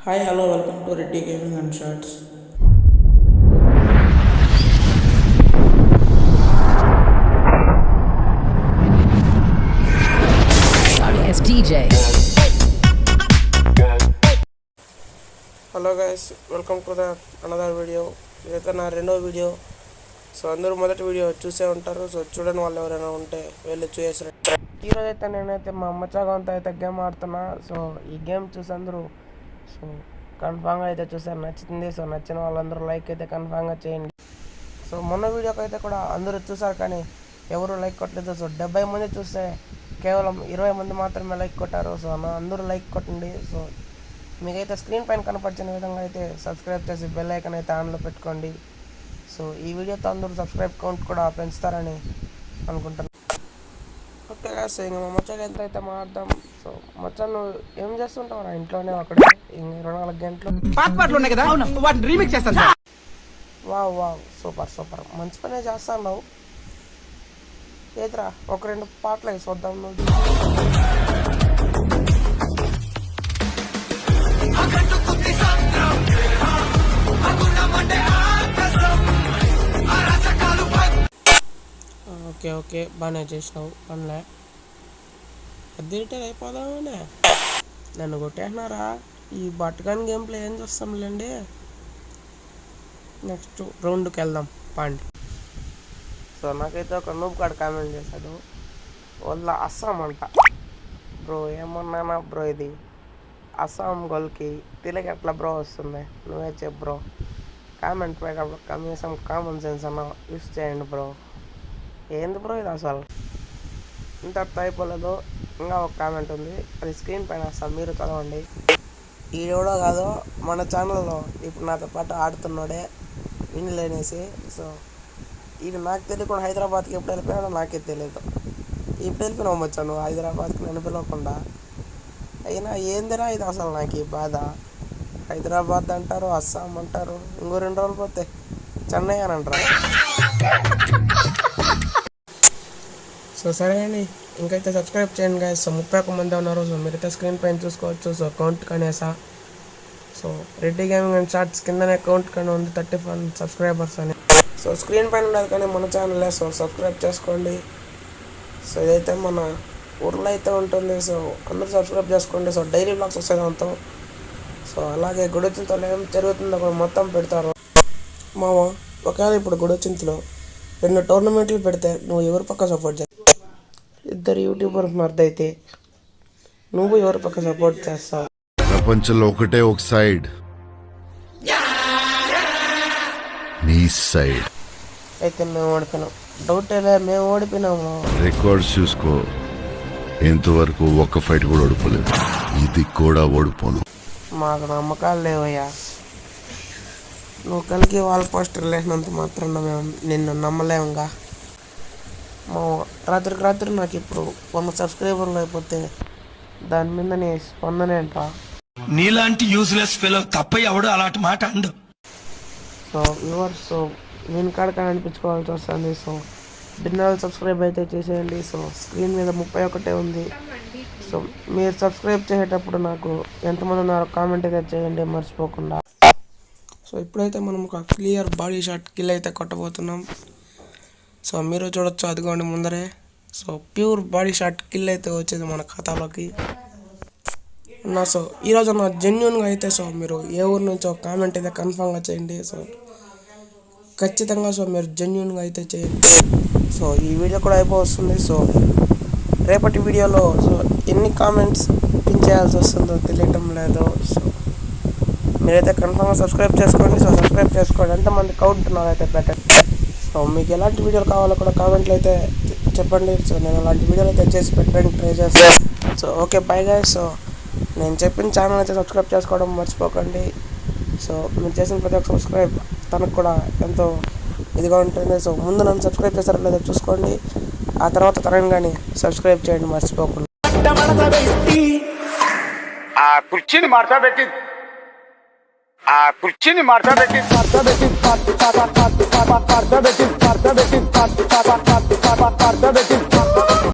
Hi, hello, welcome to Reddy Gaming and Shots. Yes, DJ. Hello guys, welcome to another video. ఇదైతే నా రెండో video. So అందరూ మొదటి video చూసే ఉంటారు. సో చూడని వాళ్ళు ఎవరైనా ఉంటే వెళ్ళి చూసేసారు. ఈరోజు అయితే నేనైతే మా అమ్మచాగంతో అయితే గేమ్ ఆడుతున్నా. సో ఈ గేమ్ చూసి అందరూ సో కన్ఫామ్గా అయితే చూసారు, నచ్చింది. సో నచ్చిన వాళ్ళందరూ లైక్ అయితే కన్ఫామ్గా చేయండి. సో మొన్న వీడియోకి అయితే కూడా అందరూ చూసారు, కానీ ఎవరు లైక్ కొట్టలేదు. సో 70 మంది చూస్తే కేవలం 20 మంది మాత్రమే లైక్ కొట్టారు. సో అందరూ లైక్ కొట్టండి. సో మీకైతే స్క్రీన్ పైన కనపరిచిన విధంగా అయితే సబ్స్క్రైబ్ చేసి బెల్ ఐకాన్ అయితే ఆన్లో పెట్టుకోండి. సో ఈ వీడియోతో అందరూ సబ్స్క్రైబ్ కౌంట్ కూడా పెంచుతారని అనుకుంటున్నాను. ఓకే గా, సో ఇంకా మా మచ్చగా ఎంత అయితే మాట్లాడదాం. సో మచ్చ, నువ్వు ఏం చేస్తుంటావు నా ఇంట్లోనే అక్కడ 24 గంటలు? వావ్ వావ్, సూపర్ సూపర్, మంచి పనే చేస్తున్నావు. ఏదిరా, ఒక 2 పాటలు వేసి వద్దాం. నువ్వు ఓకే ఓకే, బాగానే చేసినావు. పనిలే అది రిటైర్ అయిపోదామనే నన్ను కొట్టేసినారా. ఈ బట్టగాని గేమ్ ప్లే ఏం చేస్తాంలేండి. నెక్స్ట్ రౌండ్కి వెళ్దాం పాండి. సో నాకైతే ఒక నూబ్ కార్డ్ కామెంట్ చేశాడు, వాళ్ళ అస్సాం అంట. బ్రో ఏమన్నానా బ్రో, ఇది అస్సాం గోల్కి తెలుగు ఎట్లా బ్రో వస్తుంది? నువ్వే చెప్పు బ్రో. కామెంట్ పెట్టినప్పుడు కనీసం కామన్ సెన్స్ అన్న యూస్ చేయండి బ్రో. ఏంది బ్రో ఇది అసలు ఇంత అయిపోలేదు. ఇంకా ఒక కామెంట్ ఉంది, అది స్క్రీన్ పైన వస్తాను, మీరు చదవండి. ఈడెవడో కాదు, మన ఛానల్లో ఇప్పుడు నాతో పాటు ఆడుతున్నాడే వినలేనేసి. సో ఇది నాకు తెలియకుండా హైదరాబాద్కి ఎప్పుడు వెళ్ళిపోయాడో నాకే తెలియదు. ఇప్పుడు వెళ్ళిపోయినావు వచ్చా నువ్వు హైదరాబాద్కి, నన్ను పిలవకుండా. అయినా ఏందిరా ఇది అసలు నాకు ఈ బాధ. హైదరాబాద్ అంటారు, అస్సాం అంటారు, ఇంకో 2 రోజులు పోతే చెన్నై అని అంటారు. సో సరే అండి, ఇంకైతే సబ్స్క్రైబ్ చేయండి గాయస్. సో 31 మంది ఉన్నారు. సో మీరైతే స్క్రీన్ పైన చూసుకోవచ్చు. సో కౌంట్ కనేసా. So Reddy gaming and shorts కిందనే కౌంట్ కానీ ఉంది 31 సబ్స్క్రైబర్స్ అని. సో స్క్రీన్ పైన ఉండదు కానీ మన ఛానలే. సో సబ్స్క్రైబ్ చేసుకోండి. సో ఇదైతే మన ఊర్లో అయితే ఉంటుంది. సో అందరూ సబ్స్క్రైబ్ చేసుకోండి. సో డైలీ బ్లాగ్స్ వస్తాయి దాంతో. సో అలాగే గుడచింతలో ఏం జరుగుతుందో కూడా మొత్తం పెడతారు. మామ, ఒకవేళ ఇప్పుడు గుడచింతలో 2 టోర్నమెంట్లు పెడితే నువ్వు ఎవరి పక్క సపోర్ట్ చేస్తావు? 2 యూట్యూబర్స్ మర్దైతే నువ్వు ఎవరి పక్క సపోర్ట్ చేస్తావు? ప్రపంచంలో ఒకటే ఒక సైడ్, నీ సైడ్. అయితే మేము ఓడిపోయినాం. డౌట్ లే, మేము ఓడిపోయినాము. రికార్డ్స్ చూసుకో, ఎంతవరకు ఒక్క ఫైట్ కూడా ఓడిపోలేదు. ఇది కూడా ఓడిపోను. మాకు నమ్మకాలు లేవయ్యా. నువ్వు కలిగి వాళ్ళ పోస్టర్ లేసినంత మాత్రం మేము నిన్ను నమ్మలేముగా. మా రాత్రికి రాత్రి నాకు ఇప్పుడు 100 సబ్స్క్రైబర్లు అయిపోతే దాని మీద నీ స్పందన ఏంటా? నీలాంటి యూజ్లెస్ ఫెలో తప్ప ఎవడు అలాంటి మాట అండు. సో వ్యూవర్స్, సో నేను కాడకాడ అనిపించుకోవాల్సి వస్తుంది. సో డిన్నర్ సబ్స్క్రైబ్ అయితే చేసేయండి. సో స్క్రీన్ మీద 31 ఉంది. సో మీరు సబ్స్క్రైబ్ చేసేటప్పుడు నాకు ఎంతమంది ఉన్నారో కామెంట్ అయితే చేయండి మర్చిపోకుండా. సో ఇప్పుడైతే మనం ఒక క్లియర్ బాడీ షాట్ కిల్ అయితే కొట్టబోతున్నాం. సో మీరు చూడొచ్చు, అదిగోండి ముందరే. So pure body shot kill అయితే వచ్చేది మన ఖాతాలోకి. సో ఈరోజు నా జెన్యున్గా అయితే సో మీరు ఏ ఊరు నుంచో కామెంట్ అయితే కన్ఫామ్గా చేయండి. సో ఖచ్చితంగా సో మీరు జెన్యున్గా అయితే చేయండి. సో ఈ వీడియో కూడా అయిపోతుంది. సో రేపటి వీడియోలో సో ఎన్ని కామెంట్స్ పిన్ చేయాల్సి వస్తుందో తెలియటం లేదు. సో మీరైతే కన్ఫామ్గా సబ్స్క్రైబ్ చేసుకోండి. సో సబ్స్క్రైబ్ చేసుకోండి, ఎంతమంది కౌంట్ నాకైతే పెట్టండి. సో మీకు ఎలాంటి వీడియోలు కావాలో కూడా కామెంట్లు అయితే చెప్పండి. సో నేను అలాంటి వీడియోలు అయితే చేసి పెట్టడానికి ట్రై చేస్తాను. So okay, bye guys. So నేను చెప్పిన ఛానల్ అయితే సబ్స్క్రైబ్ చేసుకోవడం మర్చిపోకండి. సో మీరు చేసిన ప్రతి ఒక్క సబ్స్క్రైబ్ తనకు కూడా ఎంతో ఇదిగా ఉంటుంది. సో ముందు నన్ను సబ్స్క్రైబ్ చేస్తారో లేదో చూసుకోండి, ఆ తర్వాత తనని కానీ సబ్స్క్రైబ్ చేయండి మర్చిపోకుండా. కుర్చీని మార్చబెట్టి